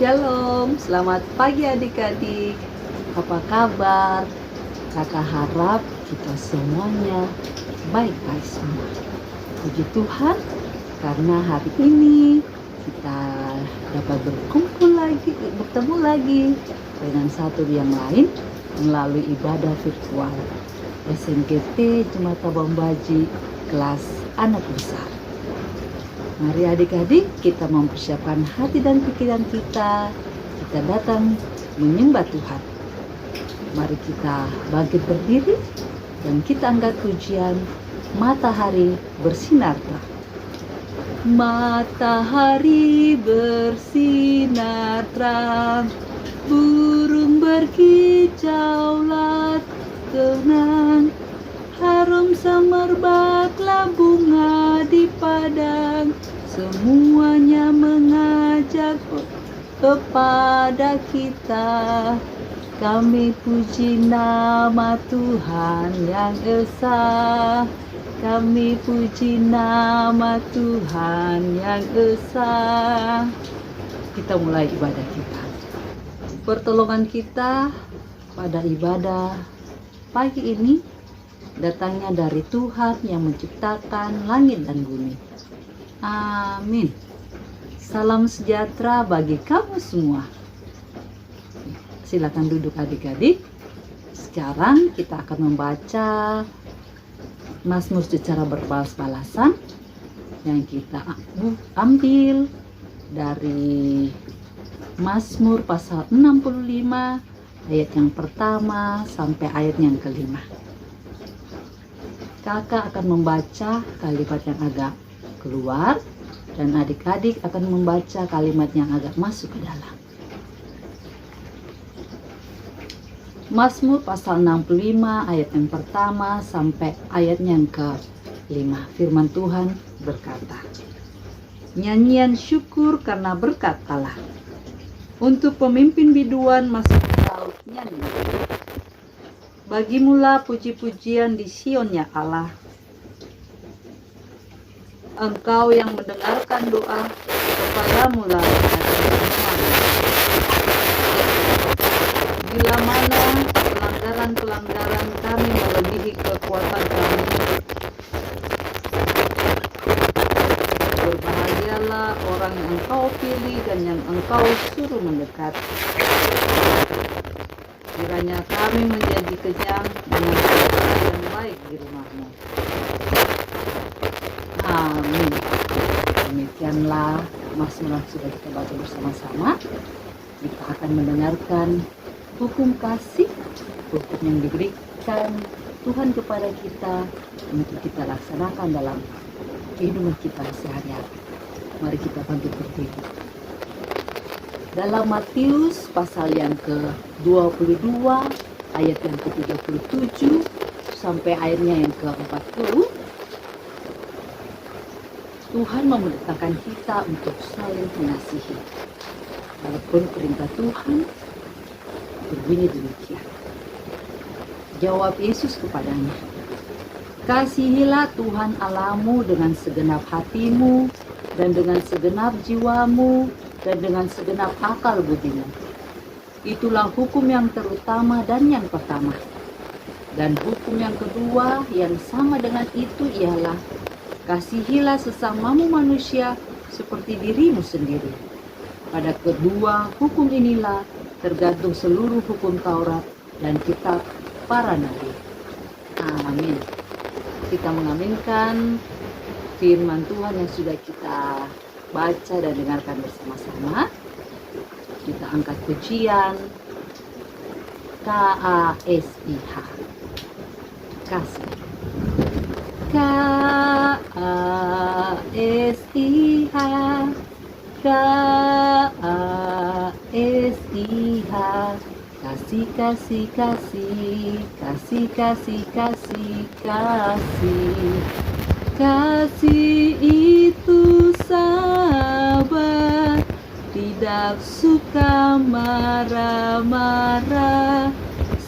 Shalom, selamat pagi adik-adik. Apa kabar? Kakak harap kita semuanya baik-baik semua. Puji Tuhan, karena hari ini kita dapat bertemu lagi dengan satu yang lain melalui ibadah virtual SMGT Jemaat Tabang Baji kelas anak besar. Mari adik-adik kita mempersiapkan hati dan pikiran kita datang menyembah Tuhan. Mari kita bangkit berdiri dan kita angkat pujian Matahari Bersinar Terang. Matahari bersinar terang, burung berkicaulah tenang, harum semerbaklah bunga di padang, semuanya mengajak kepada kita. Kami puji nama Tuhan yang esa, kami puji nama Tuhan yang esa. Kita mulai ibadah kita. Pertolongan kita pada ibadah pagi ini datangnya dari Tuhan yang menciptakan langit dan bumi. Amin. Salam sejahtera bagi kamu semua. Silakan duduk adik-adik. Sekarang kita akan membaca Mazmur secara berbalas-balasan yang kita ambil dari Mazmur pasal 65 ayat yang pertama sampai ayat yang kelima. Kakak akan membaca kalimat yang agak keluar dan adik-adik akan membaca kalimat yang agak masuk ke dalam. Mazmur pasal 65 ayat yang pertama sampai ayat yang ke-5. Firman Tuhan berkata, nyanyian syukur karena berkat Allah. Untuk pemimpin biduan masuk ke laut nyanyi. Bagimulah puji-pujian di Sion ya Allah. Engkau yang mendengarkan doa, kepadamu lah bila mana pelanggaran-pelanggaran kami melebihi kekuatan kami. Berbahagialah orang yang engkau pilih dan yang engkau suruh mendekat. Kiranya kami menjadi kenyang dengan makanan yang baik di rumahmu. Amin. Demikianlah Mazmur yang sudah kita baca bersama-sama. Kita akan mendengarkan hukum kasih, hukum yang diberikan Tuhan kepada kita untuk kita laksanakan dalam kehidupan kita sehari-hari. Mari kita bangkit berdiri. Dalam Matius pasal yang ke-22 ayat yang ke-37 sampai ayatnya yang ke-40, Tuhan memerintahkan kita untuk saling mengasihi. Walaupun perintah Tuhan berbunyi demikian. Jawab Yesus kepadanya, kasihilah Tuhan Allahmu dengan segenap hatimu dan dengan segenap jiwamu dan dengan segenap akal budimu. Itulah hukum yang terutama dan yang pertama. Dan hukum yang kedua yang sama dengan itu ialah, kasihilah sesamamu manusia seperti dirimu sendiri. Pada kedua hukum inilah tergantung seluruh hukum Taurat dan kitab para nabi. Amin. Kita mengaminkan firman Tuhan yang sudah kita baca dan dengarkan bersama-sama. Kita angkat pujian KASIH. Kasih. KASIH. KASIH. Kasih, kasih, kasih, kasih, kasih, kasih, kasih. Kasih itu sabar, tidak suka marah-marah,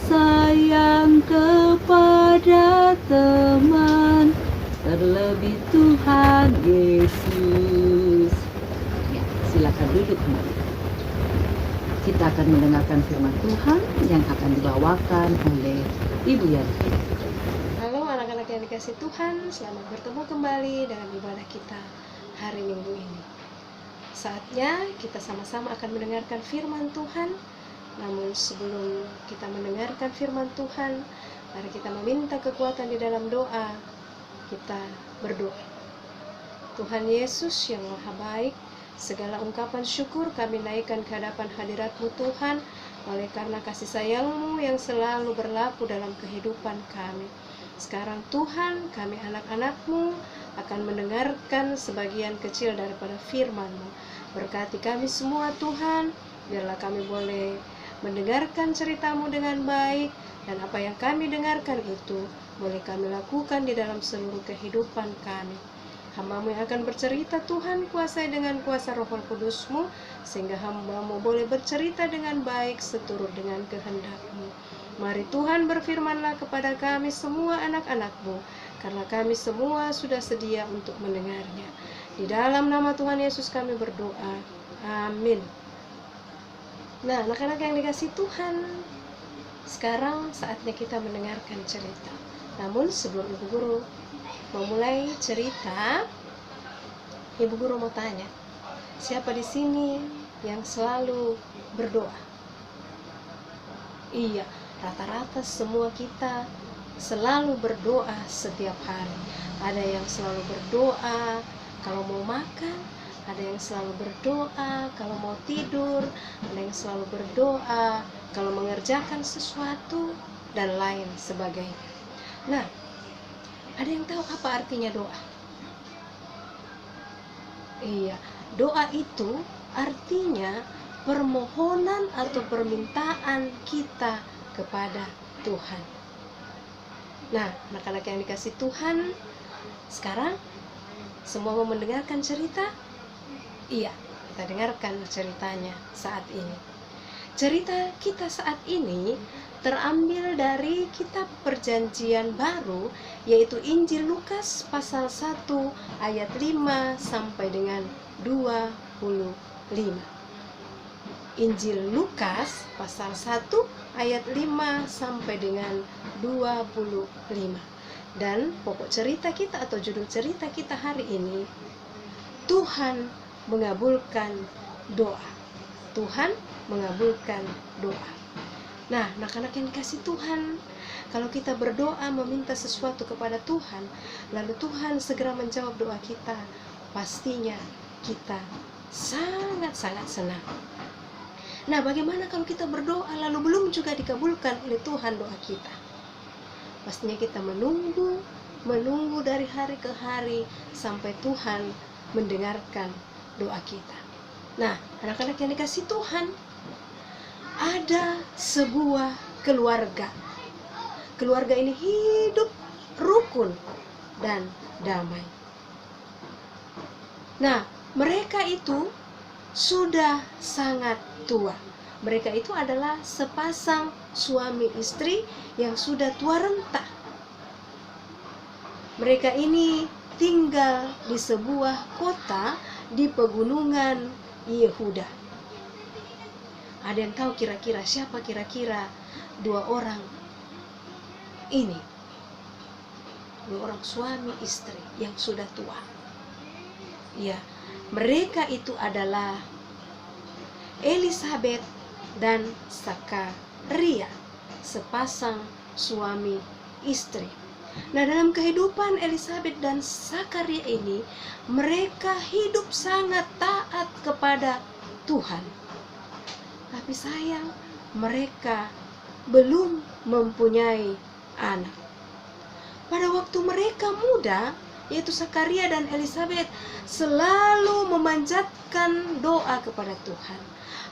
sayang kepada teman, terlebih Tuhan Yesus. Ya, silakan duduk kembali. kita akan mendengarkan firman Tuhan yang akan dibawakan oleh Ibu Yanti. Halo anak-anak yang dikasih Tuhan, selamat bertemu kembali dalam ibadah kita hari Minggu ini. Saatnya kita sama-sama akan mendengarkan firman Tuhan. Namun sebelum kita mendengarkan firman Tuhan, mari kita meminta kekuatan di dalam doa. Kita berdoa. Tuhan Yesus yang Maha Baik, segala ungkapan syukur kami naikkan ke hadapan hadirat-Mu Tuhan, oleh karena kasih sayang-Mu yang selalu berlaku dalam kehidupan kami. Sekarang Tuhan, kami anak-anak-Mu akan mendengarkan sebagian kecil daripada firman-Mu. Berkati kami semua Tuhan, biarlah kami boleh mendengarkan cerita-Mu dengan baik, dan apa yang kami dengarkan itu boleh kami lakukan di dalam seluruh kehidupan kami. Hamba-Mu yang akan bercerita Tuhan, kuasai dengan kuasa Roh Kudus-Mu, sehingga hamba-Mu boleh bercerita dengan baik seturut dengan kehendak-Mu. Mari Tuhan berfirmanlah kepada kami semua anak-anak-Mu, karena kami semua sudah sedia untuk mendengarnya. Di dalam nama Tuhan Yesus kami berdoa. Amin. Nah, anak-anak yang dikasih Tuhan, sekarang saatnya kita mendengarkan cerita. Namun sebelum Ibu Guru memulai cerita, Ibu Guru mau tanya, siapa di sini yang selalu berdoa? Iya, rata-rata semua kita selalu berdoa setiap hari. Ada yang selalu berdoa kalau mau makan, ada yang selalu berdoa kalau mau tidur, ada yang selalu berdoa kalau mengerjakan sesuatu, dan lain sebagainya. Nah, ada yang tahu apa artinya doa? Iya, doa itu artinya permohonan atau permintaan kita kepada Tuhan. Nah, anak-anak yang dikasih Tuhan, sekarang semua mau mendengarkan cerita? Iya, kita dengarkan ceritanya saat ini. Cerita kita saat ini terambil dari kitab Perjanjian Baru, yaitu Injil Lukas pasal 1 ayat 5 sampai dengan 25. Injil Lukas pasal 1 ayat 5 sampai dengan 25. Dan pokok cerita kita atau judul cerita kita hari ini, Tuhan mengabulkan doa. Tuhan mengabulkan doa. Nah, anak-anak yang dikasih Tuhan, kalau kita berdoa meminta sesuatu kepada Tuhan, lalu Tuhan segera menjawab doa kita, pastinya kita sangat-sangat senang. Nah, bagaimana kalau kita berdoa lalu belum juga dikabulkan oleh Tuhan doa kita? Pastinya kita menunggu dari hari ke hari sampai Tuhan mendengarkan doa kita. Nah, anak-anak yang dikasih Tuhan, ada sebuah keluarga. Keluarga ini hidup rukun dan damai. Nah, mereka itu sudah sangat tua. Mereka itu adalah sepasang suami istri yang sudah tua renta. Mereka ini tinggal di sebuah kota di pegunungan Yehuda. Ada yang tahu kira-kira siapa kira-kira dua orang ini? Dua orang suami istri yang sudah tua. Ya, mereka itu adalah Elisabet dan Zakaria, sepasang suami istri. Nah, dalam kehidupan Elisabet dan Zakaria ini, mereka hidup sangat taat kepada Tuhan. Tapi sayang, mereka belum mempunyai anak. Pada waktu mereka muda, yaitu Zakaria dan Elisabet, selalu memanjatkan doa kepada Tuhan.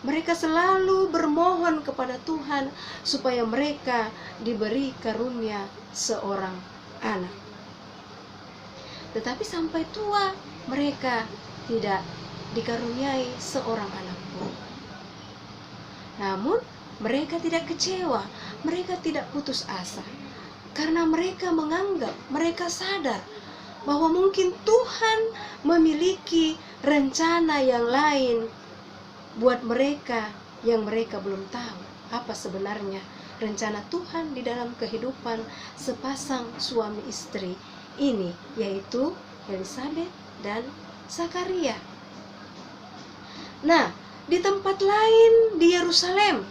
Mereka selalu bermohon kepada Tuhan supaya mereka diberi karunia seorang anak. Tetapi sampai tua, mereka tidak dikaruniai seorang anak pun. Namun mereka tidak kecewa, mereka tidak putus asa, karena mereka menganggap, mereka sadar bahwa mungkin Tuhan memiliki rencana yang lain buat mereka yang mereka belum tahu apa sebenarnya rencana Tuhan di dalam kehidupan sepasang suami istri ini, yaitu Elisabet dan Zakaria. Nah, di tempat lain di Yerusalem,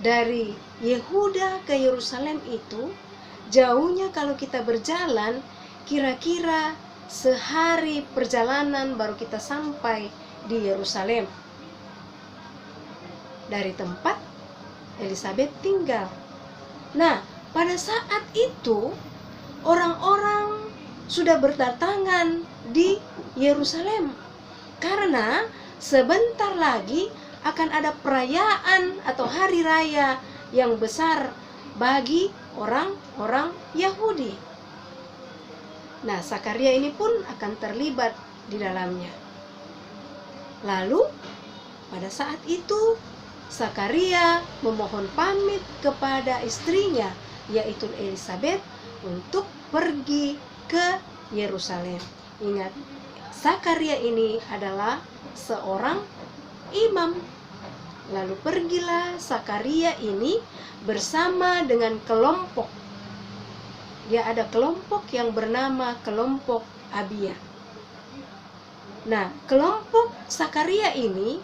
dari Yehuda ke Yerusalem itu jauhnya kalau kita berjalan kira-kira sehari perjalanan baru kita sampai di Yerusalem dari tempat Elisabet tinggal. Nah, pada saat itu orang-orang sudah berdatangan di Yerusalem karena sebentar lagi akan ada perayaan atau hari raya yang besar bagi orang-orang Yahudi. Nah, Zakaria ini pun akan terlibat di dalamnya. Lalu, pada saat itu, Zakaria memohon pamit kepada istrinya, yaitu Elisabet, untuk pergi ke Yerusalem. Ingat, Zakaria ini adalah seorang imam. Lalu pergilah Zakaria ini bersama dengan kelompok. Dia ada kelompok yang bernama kelompok Abia. Nah, kelompok Zakaria ini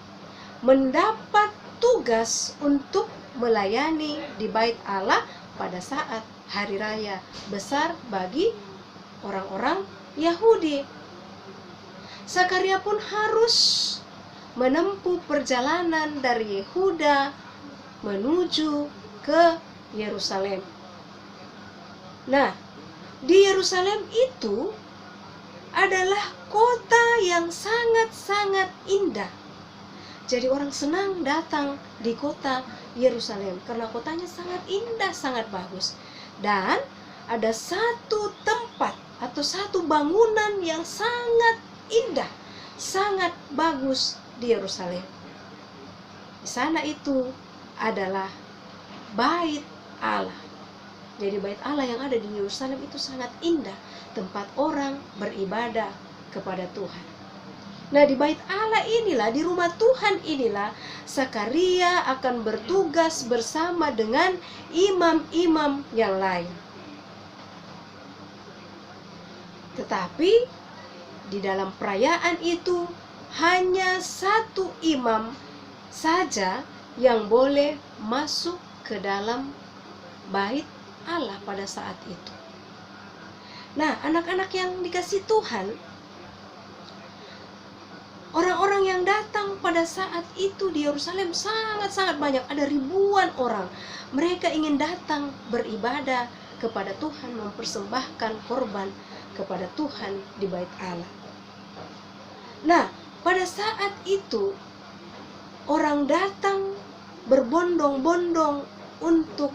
mendapat tugas untuk melayani di Bait Allah pada saat hari raya besar bagi orang-orang Yahudi. Zakaria pun harus menempuh perjalanan dari Yehuda menuju ke Yerusalem. Nah, di Yerusalem itu adalah kota yang sangat-sangat indah. Jadi orang senang datang di kota Yerusalem karena kotanya sangat indah, sangat bagus. Dan ada satu tempat atau satu bangunan yang sangat indah, sangat bagus di Yerusalem. Di sana itu adalah Bait Allah. Jadi Bait Allah yang ada di Yerusalem itu sangat indah, tempat orang beribadah kepada Tuhan. Nah, di Bait Allah inilah, di rumah Tuhan inilah, Zakaria akan bertugas bersama dengan imam-imam yang lain. Tetapi di dalam perayaan itu hanya satu imam saja yang boleh masuk ke dalam Bait Allah pada saat itu. Nah, anak-anak yang dikasih Tuhan, orang-orang yang datang pada saat itu di Yerusalem sangat-sangat banyak, ada ribuan orang. Mereka ingin datang beribadah kepada Tuhan, mempersembahkan korban kepada Tuhan di Bait Allah. Nah, pada saat itu orang datang berbondong-bondong untuk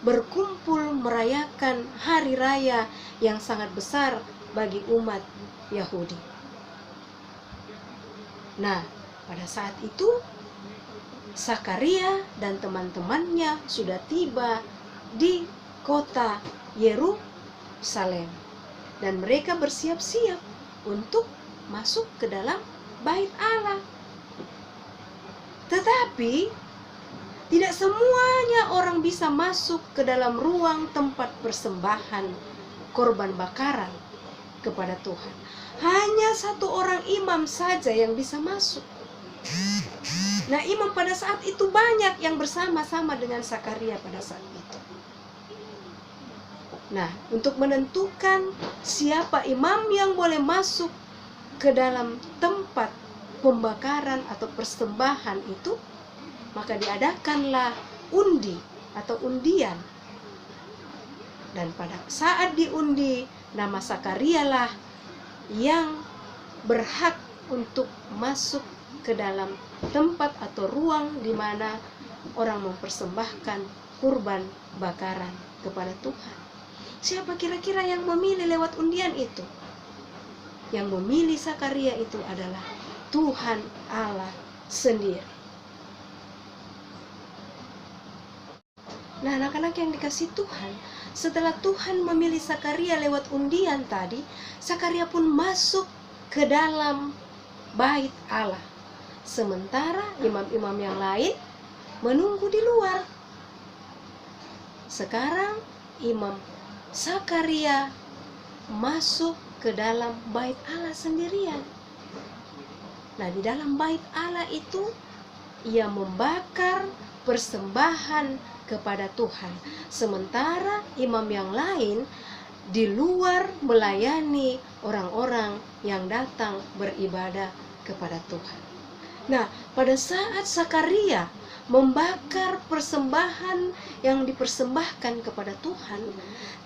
berkumpul merayakan hari raya yang sangat besar bagi umat Yahudi. Nah, pada saat itu Zakaria dan teman-temannya sudah tiba di kota Yerusalem dan mereka bersiap-siap untuk masuk ke dalam Bait Allah. Tetapi tidak semuanya orang bisa masuk ke dalam ruang tempat persembahan korban bakaran kepada Tuhan. Hanya satu orang imam saja yang bisa masuk. Nah, imam pada saat itu banyak yang bersama-sama dengan Zakaria pada saat itu. Nah, untuk menentukan siapa imam yang boleh masuk ke dalam tempat pembakaran atau persembahan itu, maka diadakanlah undi atau undian. Dan pada saat diundi, nama Zakaria lah yang berhak untuk masuk ke dalam tempat atau ruang di mana orang mempersembahkan kurban bakaran kepada Tuhan. Siapa kira-kira yang memilih lewat undian itu? Yang memilih Zakaria itu adalah Tuhan Allah sendiri. Nah, anak-anak yang dikasih Tuhan, setelah Tuhan memilih Zakaria lewat undian tadi, Zakaria pun masuk ke dalam Bait Allah. sementara imam-imam yang lain menunggu di luar. Sekarang Imam Sakaria masuk ke dalam bait Allah sendirian. Nah, di dalam bait Allah itu ia membakar persembahan kepada Tuhan, sementara imam yang lain di luar melayani orang-orang yang datang beribadah kepada Tuhan. Nah, pada saat Sakaria membakar persembahan yang dipersembahkan kepada Tuhan,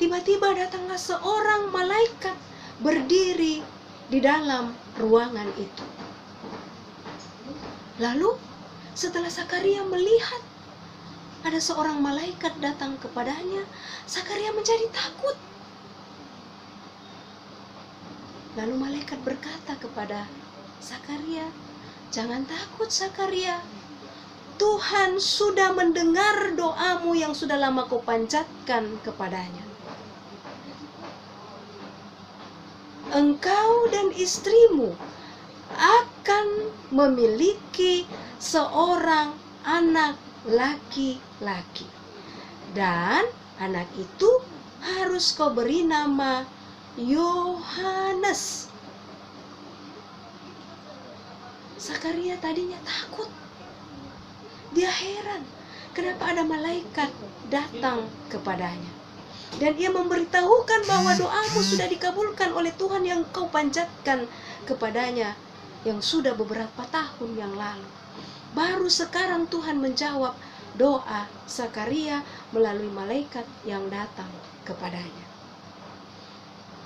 tiba-tiba datanglah seorang malaikat berdiri di dalam ruangan itu. Lalu setelah Sakaria melihat ada seorang malaikat datang kepadanya, Sakaria menjadi takut. Lalu malaikat berkata kepada Sakaria, "Jangan takut Sakaria, Tuhan sudah mendengar doamu yang sudah lama kau panjatkan kepadanya. Engkau dan istrimu akan memiliki seorang anak laki-laki, dan anak itu harus kau beri nama Yohanes." Sakaria tadinya takut. Dia heran, kenapa ada malaikat datang kepadanya. Dan ia memberitahukan bahwa doamu sudah dikabulkan oleh Tuhan yang kau panjatkan kepadanya yang sudah beberapa tahun yang lalu. Baru sekarang Tuhan menjawab doa Sakaria melalui malaikat yang datang kepadanya.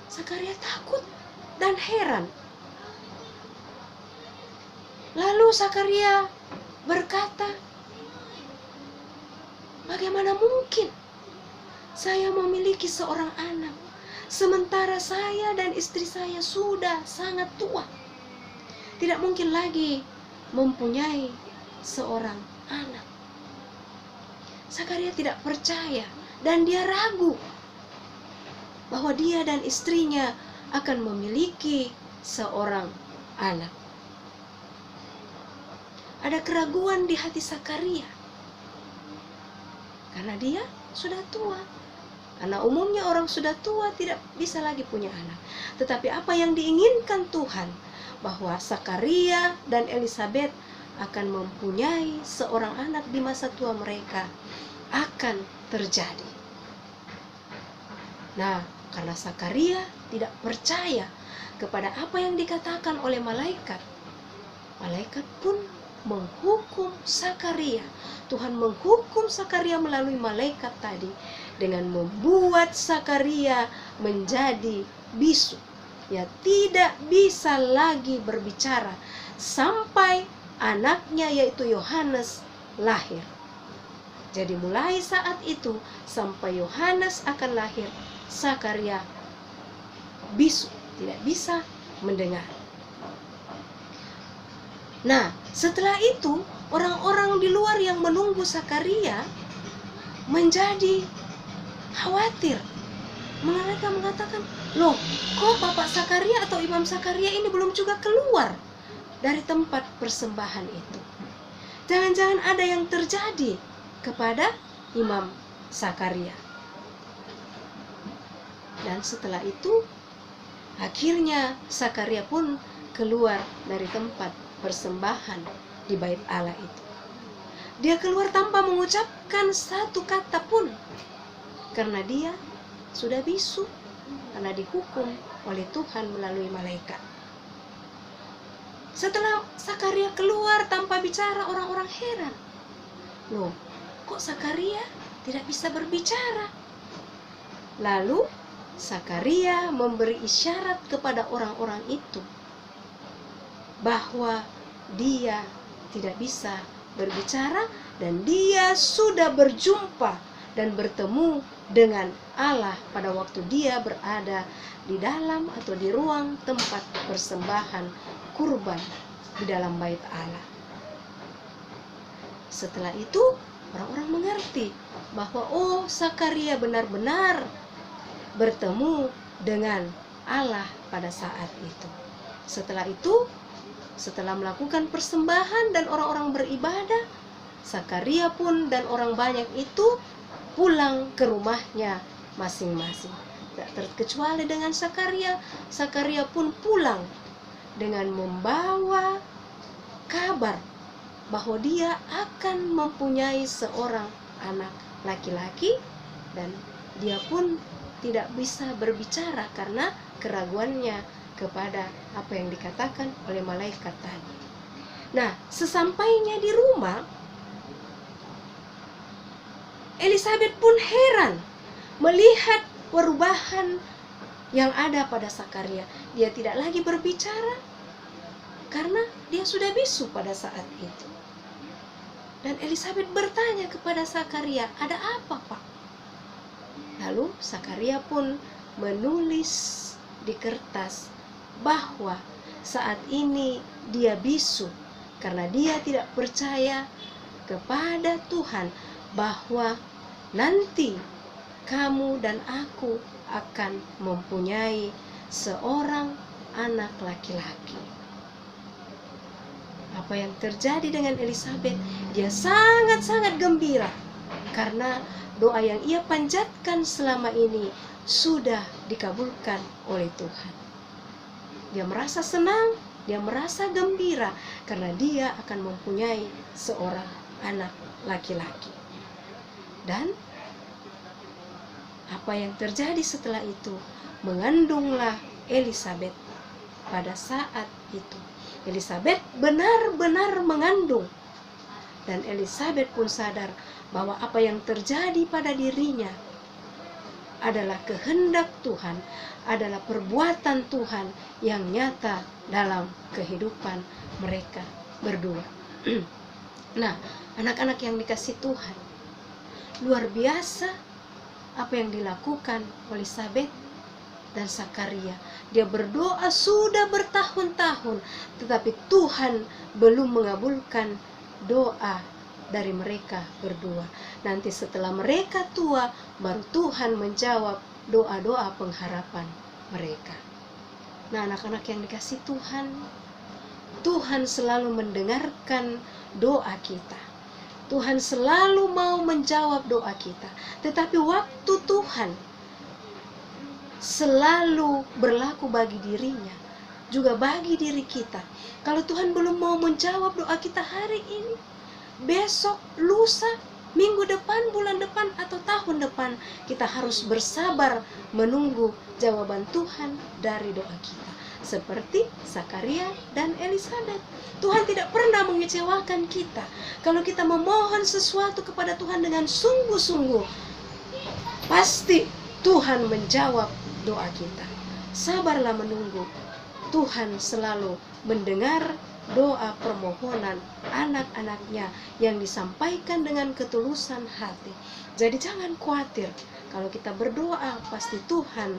Sakaria takut dan heran. Lalu Sakaria berkata, "Bagaimana mungkin saya memiliki seorang anak, sementara saya dan istri saya sudah sangat tua? Tidak mungkin lagi mempunyai seorang anak." Sakaria tidak percaya dan dia ragu bahwa dia dan istrinya akan memiliki seorang anak. Ada keraguan di hati Sakaria karena dia sudah tua. Karena umumnya orang sudah tua tidak bisa lagi punya anak. Tetapi apa yang diinginkan Tuhan, bahwa Sakaria dan Elisabet akan mempunyai seorang anak di masa tua mereka, akan terjadi. Nah, karena Sakaria tidak percaya kepada apa yang dikatakan oleh malaikat, malaikat pun menghukum Sakaria. Tuhan menghukum Sakaria melalui malaikat tadi dengan membuat Sakaria menjadi bisu. Ya, tidak bisa lagi berbicara sampai anaknya yaitu Yohanes lahir. Jadi mulai saat itu sampai Yohanes akan lahir, Sakaria bisu, tidak bisa mendengar. Nah, setelah itu orang-orang di luar yang menunggu Sakaria menjadi khawatir. Mereka mengatakan, "Loh, kok Bapak Sakaria atau Imam Sakaria ini belum juga keluar dari tempat persembahan itu? Jangan-jangan ada yang terjadi kepada Imam Sakaria." Dan setelah itu, akhirnya Sakaria pun keluar dari tempat persembahan di bait Allah itu. Dia keluar tanpa mengucapkan satu kata pun, karena dia sudah bisu, karena dihukum oleh Tuhan melalui malaikat. Setelah Sakaria keluar tanpa bicara, orang-orang heran. Loh, kok Sakaria tidak bisa berbicara? Lalu Sakaria memberi isyarat kepada orang-orang itu bahwa dia tidak bisa berbicara dan dia sudah berjumpa dan bertemu dengan Allah pada waktu dia berada di dalam atau di ruang tempat persembahan kurban di dalam bait Allah. Setelah itu orang-orang mengerti bahwa Sakaria benar-benar bertemu dengan Allah pada saat itu. Setelah itu setelah melakukan persembahan dan orang-orang beribadah, Zakaria pun dan orang banyak itu pulang ke rumahnya masing-masing. Tak terkecuali dengan Zakaria, Zakaria pun pulang dengan membawa kabar bahwa dia akan mempunyai seorang anak laki-laki, dan dia pun tidak bisa berbicara karena keraguannya kepada apa yang dikatakan oleh malaikat tadi. Nah, sesampainya di rumah, Elisabet pun heran melihat perubahan yang ada pada Zakaria. Dia tidak lagi berbicara karena dia sudah bisu pada saat itu. Dan Elisabet bertanya kepada Zakaria, "Ada apa, Pak?" Lalu Zakaria pun menulis di kertas bahwa saat ini dia bisu karena dia tidak percaya kepada Tuhan bahwa nanti kamu dan aku akan mempunyai seorang anak laki-laki. Apa yang terjadi dengan Elisabet? Dia sangat-sangat gembira karena doa yang ia panjatkan selama ini sudah dikabulkan oleh Tuhan. Dia merasa senang, dia merasa gembira karena dia akan mempunyai seorang anak laki-laki. Dan apa yang terjadi setelah itu? Mengandunglah Elisabet pada saat itu. Elisabet benar-benar mengandung. Dan Elisabet pun sadar bahwa apa yang terjadi pada dirinya adalah kehendak Tuhan, adalah perbuatan Tuhan yang nyata dalam kehidupan mereka berdua. Nah, anak-anak yang dikasih Tuhan, luar biasa apa yang dilakukan oleh Elisabet dan Zakaria. Dia berdoa sudah bertahun-tahun, tetapi Tuhan belum mengabulkan doa dari mereka berdua. Nanti setelah mereka tua, baru Tuhan menjawab doa-doa pengharapan mereka. Nah, anak-anak yang dikasih Tuhan, Tuhan selalu mendengarkan doa kita. Tuhan selalu mau menjawab doa kita. Tetapi waktu Tuhan selalu berlaku bagi dirinya, juga bagi diri kita. Kalau Tuhan belum mau menjawab doa kita hari ini, besok, lusa, minggu depan, bulan depan, atau tahun depan, kita harus bersabar menunggu jawaban Tuhan dari doa kita. Seperti Zakaria dan Elisabet. Tuhan tidak pernah mengecewakan kita. Kalau kita memohon sesuatu kepada Tuhan dengan sungguh-sungguh, pasti Tuhan menjawab doa kita. Sabarlah menunggu. Tuhan selalu mendengar doa permohonan anak-anaknya yang disampaikan dengan ketulusan hati. Jadi jangan khawatir. Kalau kita berdoa, pasti Tuhan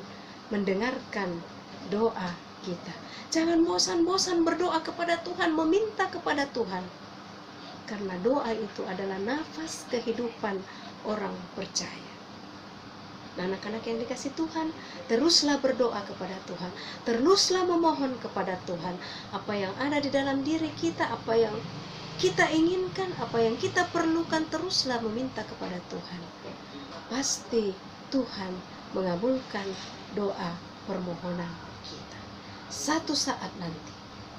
mendengarkan doa kita. Jangan bosan-bosan berdoa kepada Tuhan, meminta kepada Tuhan. Karena doa itu adalah nafas kehidupan orang percaya. Nah, anak-anak yang dikasih Tuhan, teruslah berdoa kepada Tuhan, teruslah memohon kepada Tuhan. Apa yang ada di dalam diri kita, apa yang kita inginkan, apa yang kita perlukan, teruslah meminta kepada Tuhan. Pasti Tuhan mengabulkan doa permohonan kita. Satu saat nanti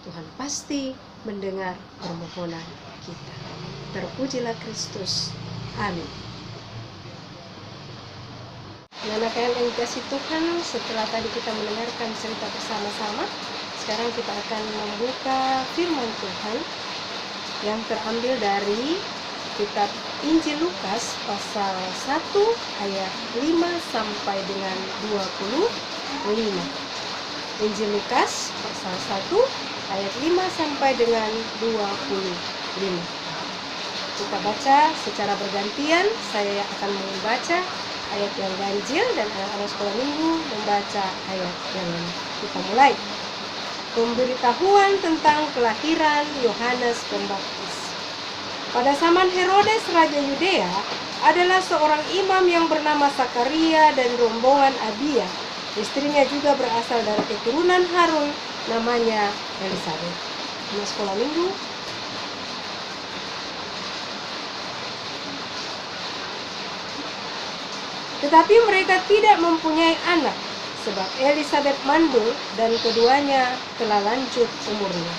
Tuhan pasti mendengar permohonan kita. Terpujilah Kristus. Amin. Anak-anak yang dikasih Tuhan, setelah tadi kita mendengarkan cerita bersama-sama, sekarang kita akan membuka firman Tuhan yang terambil dari kitab Injil Lukas pasal 1 ayat 5 sampai dengan 25. Injil Lukas pasal 1 ayat 5 sampai dengan 25. Kita baca secara bergantian. Saya akan membaca ayat yang ganjil dan anak-anak sekolah minggu membaca ayat yang lain. Kita mulai. Pemberitahuan tentang kelahiran Yohanes Pembaptis. Pada zaman Herodes Raja Yudea, adalah seorang imam yang bernama Zakaria dan rombongan Abia. Istrinya juga berasal dari keturunan Harun, namanya Elisabet. punya sekolah minggu. Tetapi mereka tidak mempunyai anak, sebab Elisabet mandul dan keduanya telah lanjut umurnya.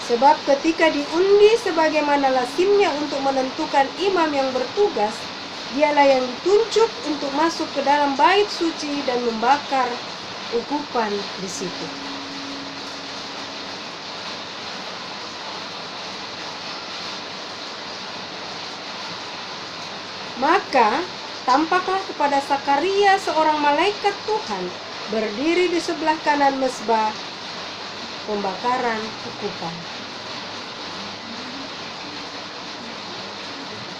Sebab ketika diundi sebagaimana lazimnya untuk menentukan imam yang bertugas, dialah yang ditunjuk untuk masuk ke dalam bait suci dan membakar ukupan di situ. Maka tampaklah kepada Sakaria seorang malaikat Tuhan berdiri di sebelah kanan mezbah pembakaran ukupan.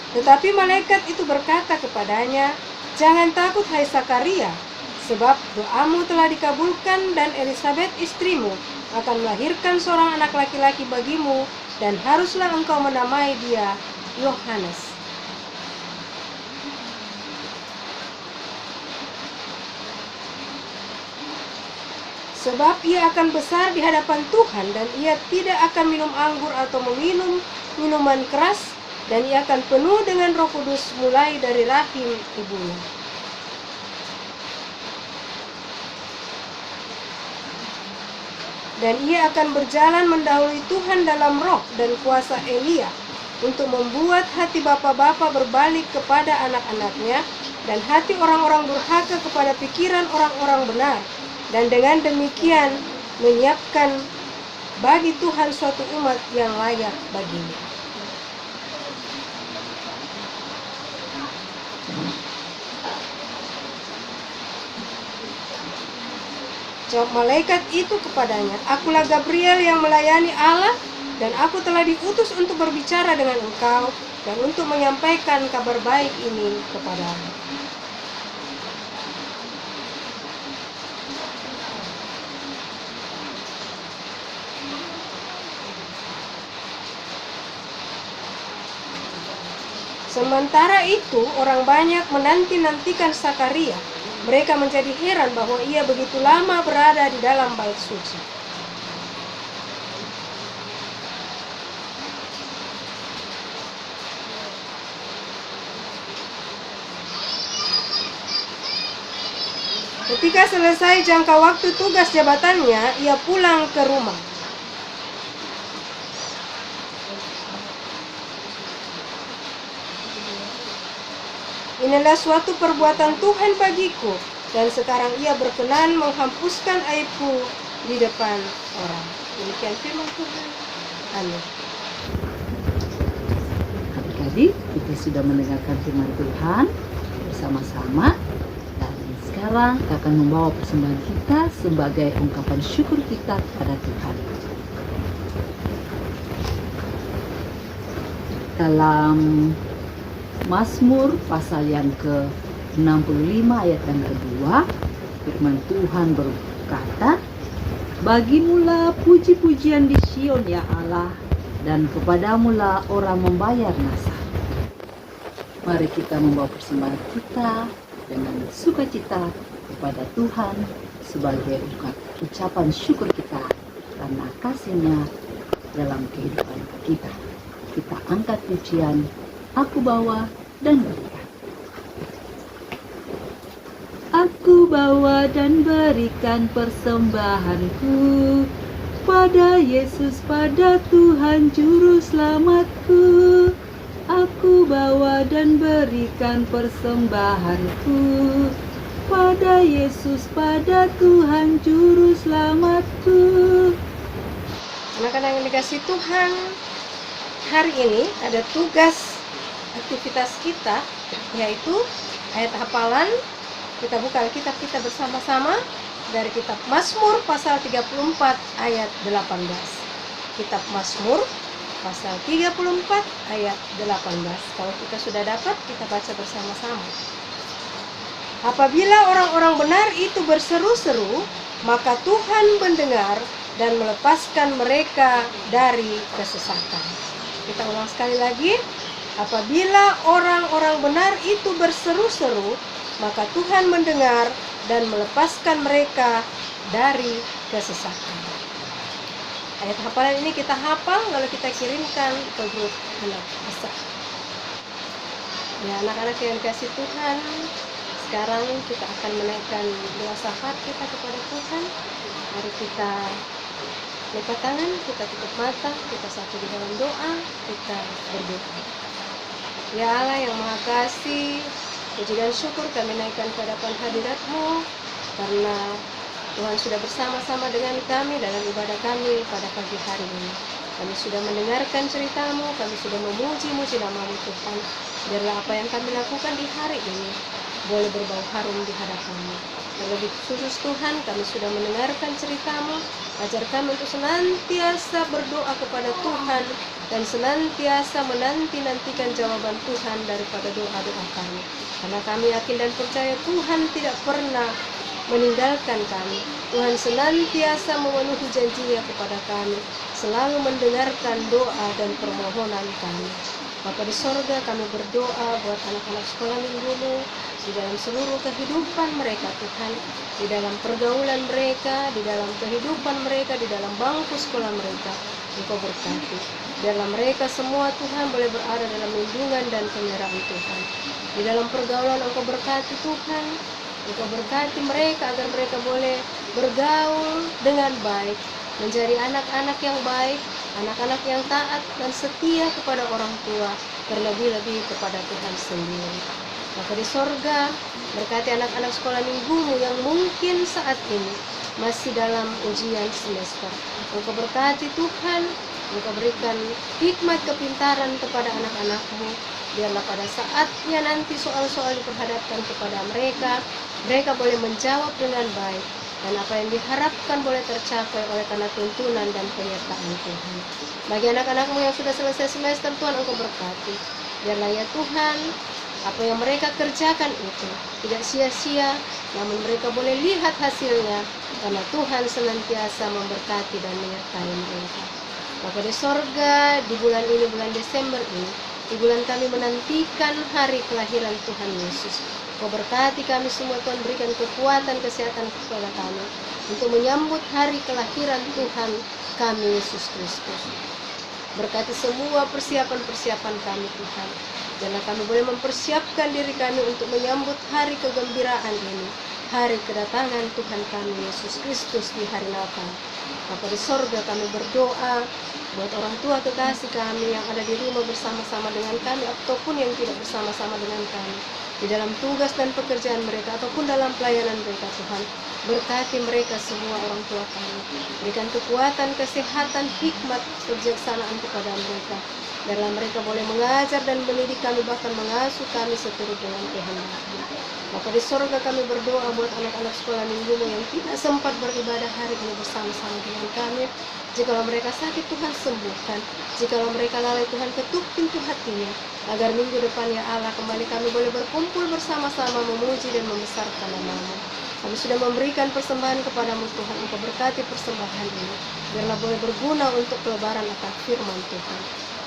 Tetapi malaikat itu berkata kepadanya, "Jangan takut hai Sakaria, sebab doamu telah dikabulkan dan Elisabet istrimu akan melahirkan seorang anak laki-laki bagimu dan haruslah engkau menamai dia Yohanes. Sebab ia akan besar di hadapan Tuhan dan ia tidak akan minum anggur atau meminum minuman keras, dan ia akan penuh dengan Roh Kudus mulai dari rahim ibunya. Dan ia akan berjalan mendahului Tuhan dalam roh dan kuasa Elia, untuk membuat hati bapa-bapa berbalik kepada anak-anaknya, dan hati orang-orang durhaka kepada pikiran orang-orang benar, dan dengan demikian menyiapkan bagi Tuhan suatu umat yang layak baginya." Jawab malaikat itu kepadanya, "Akulah Gabriel yang melayani Allah, dan aku telah diutus untuk berbicara dengan engkau dan untuk menyampaikan kabar baik ini kepadamu." Sementara itu orang banyak menanti-nantikan Sakaria. Mereka menjadi heran bahwa ia begitu lama berada di dalam bait suci. Ketika selesai jangka waktu tugas jabatannya, ia pulang ke rumah. "Inilah suatu perbuatan Tuhan bagiku, dan sekarang ia berkenan menghapuskan aibku di depan orang." Demikian firman Tuhan. Amin. Adik-adik, kita sudah mendengarkan firman Tuhan bersama-sama, dan sekarang kita akan membawa persembahan kita sebagai ungkapan syukur kita kepada Tuhan. Dalam Mazmur pasal yang ke-65 ayat yang kedua, firman Tuhan berkata, "Bagimulah puji-pujian di Sion ya Allah, dan kepadamulah orang membayar nasab." Mari kita membawa persembahan kita dengan sukacita kepada Tuhan sebagai ucapan syukur kita karena kasih-Nya dalam kehidupan kita. Kita angkat pujian, "Aku bawa dan berikan." Aku bawa dan berikan persembahanku pada Yesus, pada Tuhan Juru Selamatku. Aku bawa dan berikan persembahanku pada Yesus, pada Tuhan Juru Selamatku. Anak-anak yang dikasihi Tuhan, hari ini ada tugas aktivitas kita, yaitu ayat hafalan. Kita buka Alkitab kita bersama-sama dari kitab Mazmur pasal 34 ayat 18. Kitab Mazmur pasal 34 ayat 18. Kalau kita sudah dapat, kita baca bersama-sama. "Apabila orang-orang benar itu berseru-seru, maka Tuhan mendengar dan melepaskan mereka dari kesesatan." Kita ulang sekali lagi. Apabila orang-orang benar itu berseru-seru, maka Tuhan mendengar dan melepaskan mereka dari kesesatan. Ayat hafalan ini kita hafal lalu kita kirimkan ke grup anak besar. Ya, anak-anak yang dikasih Tuhan, sekarang kita akan menaikkan doa syafaat kita kepada Tuhan. Mari kita lipat tangan, kita tutup mata, kita satu di dalam doa, kita berdoa. Ya Allah yang Maha Kasih, puji dan syukur kami naikkan ke hadapan hadirat-Mu, karena Tuhan sudah bersama-sama dengan kami dalam ibadah kami pada pagi hari ini. Kami sudah mendengarkan cerita-Mu, kami sudah memuji-muji nama-Mu Tuhan. Biarlah apa yang kami lakukan di hari ini boleh berbau harum di hadapan-Mu. Terlebih khusus Tuhan, kami sudah mendengarkan cerita-Mu. Ajar kami untuk senantiasa berdoa kepada Tuhan dan senantiasa menanti-nantikan jawaban Tuhan daripada doa-doa kami. Karena kami yakin dan percaya Tuhan tidak pernah meninggalkan kami. Tuhan senantiasa memenuhi janji-Nya kepada kami, selalu mendengarkan doa dan permohonan kami. Bapa di sorga, kami berdoa buat anak-anak sekolah minggu-Mu di dalam seluruh kehidupan mereka Tuhan, di dalam pergaulan mereka, di dalam kehidupan mereka, di dalam bangku sekolah mereka. Engkau berkati. Dalam mereka semua Tuhan boleh berada dalam lindungan dan penyertaan Tuhan. Di dalam pergaulan Engkau berkati Tuhan. Engkau berkati mereka agar mereka boleh bergaul dengan baik, menjadi anak-anak yang baik, anak-anak yang taat dan setia kepada orang tua, terlebih-lebih kepada Tuhan sendiri. Maka di sorga, berkati anak-anak sekolah minggu-Mu yang mungkin saat ini masih dalam ujian semester. Engkau berkati Tuhan, Engkau berikan hikmat kepintaran kepada anak-anak-Mu. Biarlah pada saatnya nanti soal-soal diperhadapkan kepada mereka, mereka boleh menjawab dengan baik. Dan apa yang diharapkan boleh tercapai oleh karena tuntunan dan penyertaan Tuhan. Bagi anak-anak-Mu yang sudah selesai semester, Tuhan Engkau berkati. Biarlah ya Tuhan, apa yang mereka kerjakan itu tidak sia-sia, namun mereka boleh lihat hasilnya, karena Tuhan senantiasa memberkati dan menyertai mereka. Bapa di sorga, di bulan ini, bulan Desember ini, di bulan kami menantikan hari kelahiran Tuhan Yesus. Kau berkati kami semua Tuhan, berikan kekuatan, kesehatan kepada kami untuk menyambut hari kelahiran Tuhan kami Yesus Kristus. Berkati semua persiapan-persiapan kami Tuhan. Jangan kami boleh mempersiapkan diri kami untuk menyambut hari kegembiraan ini, hari kedatangan Tuhan kami Yesus Kristus di hari Natal. Bapa di sorga, kami berdoa buat orang tua kekasih kami yang ada di rumah bersama-sama dengan kami ataupun yang tidak bersama-sama dengan kami, di dalam tugas dan pekerjaan mereka ataupun dalam pelayanan mereka Tuhan. Berkati mereka semua orang tua kami. Berikan kekuatan, kesehatan, hikmat, kebijaksanaan kepada mereka. Biarlah mereka boleh mengajar dan mendidik kami, bahkan mengasuh kami seturut dengan kehendak-Mu. Maka di sorga kami berdoa buat anak-anak sekolah minggu-Mu yang tidak sempat beribadah hari ini bersama-sama dengan kami. Jikalau mereka sakit, Tuhan sembuhkan. Jikalau mereka lalai, Tuhan ketuk pintu hatinya, agar minggu depan ya Allah kembali kami boleh berkumpul bersama-sama memuji dan membesarkan nama-Mu. Kami sudah memberikan persembahan kepada-Mu Tuhan. Engkau berkati persembahan ini, biarlah boleh berguna untuk pelebaran akan firman Tuhan.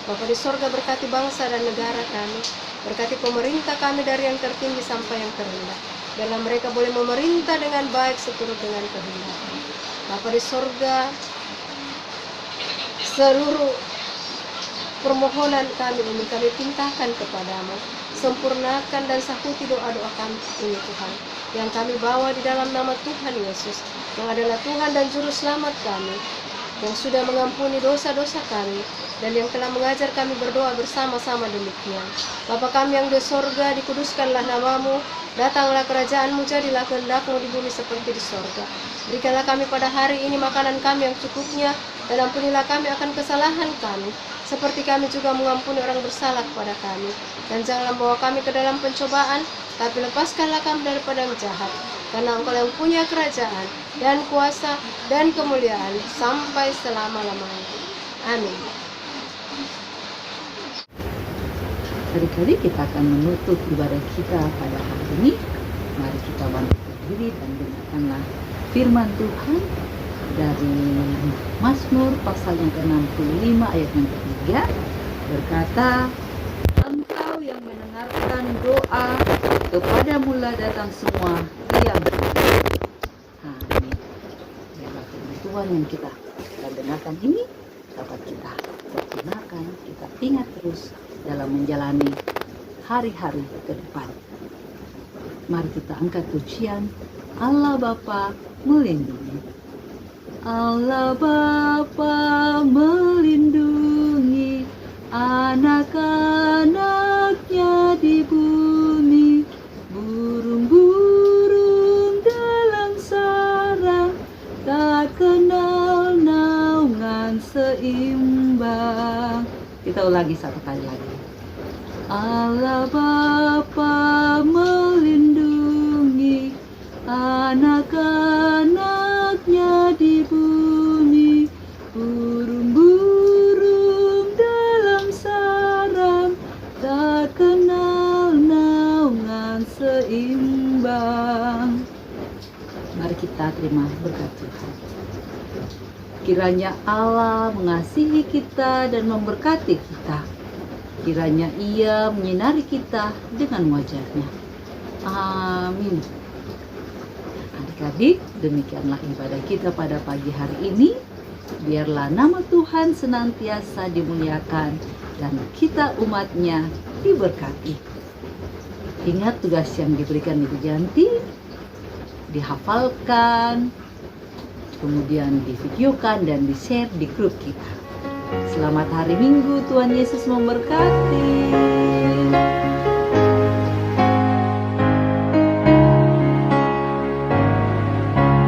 Bapa di sorga, berkati bangsa dan negara kami, berkati pemerintah kami dari yang tertinggi sampai yang terendah. Biarlah mereka boleh memerintah dengan baik seturut dengan kehendak-Mu. Bapa di sorga, seluruh permohonan kami ini kami pintakan kepada-Mu. Sempurnakan dan sahuti doa-doa kami ini Tuhan, yang kami bawa di dalam nama Tuhan Yesus, yang adalah Tuhan dan Juru Selamat kami, yang sudah mengampuni dosa-dosa kami, dan yang telah mengajar kami berdoa bersama-sama demikian. Bapa kami yang di sorga, dikuduskanlah nama-Mu, datanglah kerajaan-Mu, jadilah kehendak-Mu di bumi seperti di sorga. Berikanlah kami pada hari ini makanan kami yang cukupnya, dan ampunilah kami akan kesalahan kami, seperti kami juga mengampuni orang bersalah kepada kami. Dan janganlah membawa kami ke dalam pencobaan, tapi lepaskanlah kami daripada yang jahat. Karena Engkau yang punya kerajaan, dan kuasa, dan kemuliaan, sampai selama-lamanya. Amin. Kali-kali kita akan menutup ibadah kita pada hari ini. Mari kita bangkit berdiri dan dengarkanlah firman Tuhan dari Mazmur pasal yang ke-65 ayat yang ke-3, berkata, Engkau yang mendengarkan doa Kepadamulah datang semua yang amin. Biarlah firman Tuhan yang kita dengarkan ini dapat kita pergunakan, kita ingat terus dalam menjalani hari-hari ke depan. Mari kita angkat pujian Allah Bapa melindungi. Allah Bapa melindungi anak-anaknya di bumi, burung-burung dalam sarang, tak kenal naungan seimbang. Kita ulangi satu kali lagi. Allah Bapa melindungi anak-anaknya di bumi, burung-burung dalam sarang, tak kenal naungan seimbang. Mari kita terima berkat Tuhan. Kiranya Allah mengasihi kita dan memberkati kita. Kiranya Ia menyinari kita dengan wajah-Nya. Amin. Adik-adik, demikianlah ibadah kita pada pagi hari ini. Biarlah nama Tuhan senantiasa dimuliakan dan kita umat-Nya diberkati. Ingat tugas yang diberikan Ibu Janti, dihafalkan, kemudian divideokan dan di-share di grup kita. Selamat hari Minggu, Tuhan Yesus memberkati.